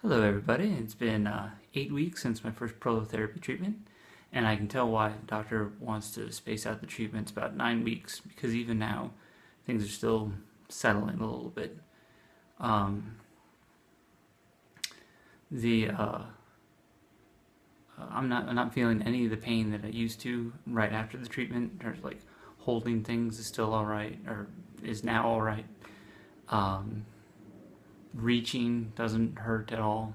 Hello everybody, it's been 8 weeks since my first prolotherapy treatment, and I can tell why the doctor wants to space out the treatments about 9 weeks, because even now things are still settling a little bit. Um, I'm not feeling any of the pain that I used to right after the treatment. There's like holding things is still alright, or is now alright. Reaching doesn't hurt at all.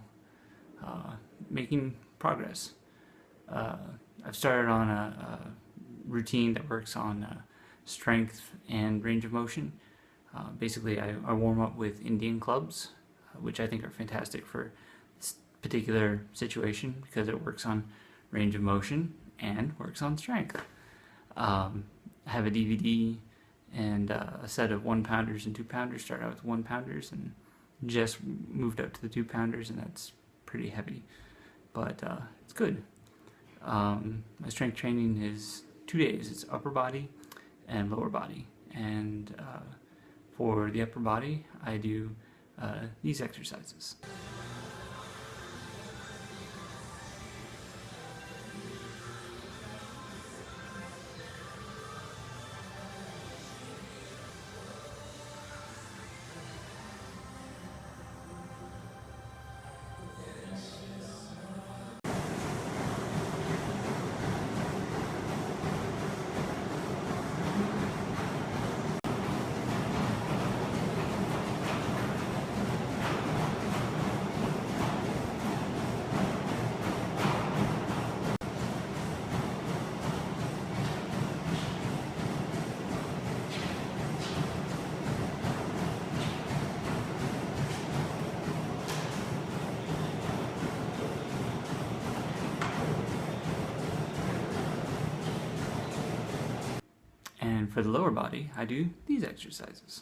Making progress. I've started on a routine that works on strength and range of motion. Basically, I warm up with Indian clubs, which I think are fantastic for this particular situation because it works on range of motion and works on strength. I have a DVD and a set of 1-pounders and 2-pounders. Start out with 1-pounders and just moved up to the 2-pounders, and that's pretty heavy, but it's good. My strength training is 2 days. It's upper body and lower body, and for the upper body I do these exercises. And for the lower body, I do these exercises.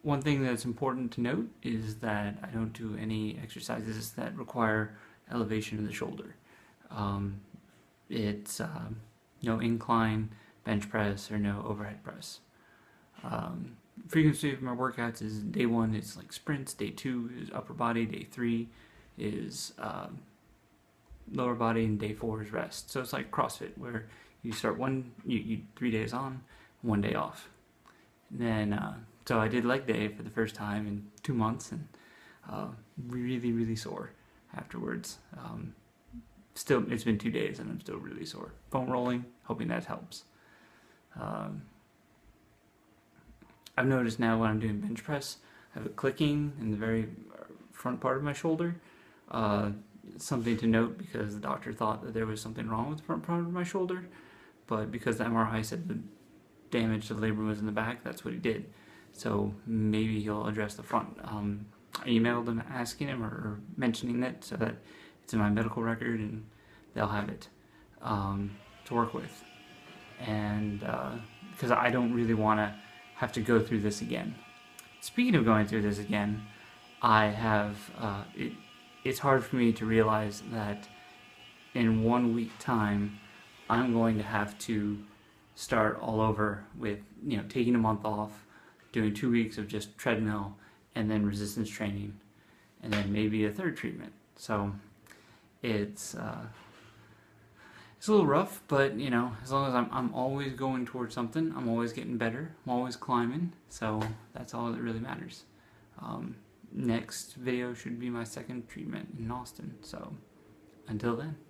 One thing that's important to note is that I don't do any exercises that require elevation of the shoulder. It's no incline bench press or no overhead press. Frequency of my workouts is day 1 is like sprints, day 2 is upper body, day 3 is lower body, and day 4 is rest. So it's like CrossFit, where you start 3 days on, 1 day off. And then so I did leg day for the first time in 2 months, and really sore afterwards. Still, it's been 2 days and I'm still really sore. Foam rolling, hoping that helps. I've noticed now when I'm doing bench press, I have a clicking in the very front part of my shoulder. Something to note, because the doctor thought that there was something wrong with the front part of my shoulder, but because the MRI said the damage to the labrum was in the back, that's what he did. So maybe he'll address the front. I emailed him asking him or mentioning it so that it's in my medical record and they'll have it to work with. And because I don't really want to have to go through this again. Speaking of going through this again, I have it's hard for me to realize that in 1 week time I'm going to have to start all over with, taking a month off, doing 2 weeks of just treadmill, and then resistance training, and then maybe a third treatment. So it's a little rough, but as long as I'm always going towards something, I'm always getting better, I'm always climbing, so that's all that really matters. Next video should be my second treatment in Austin, so Until then.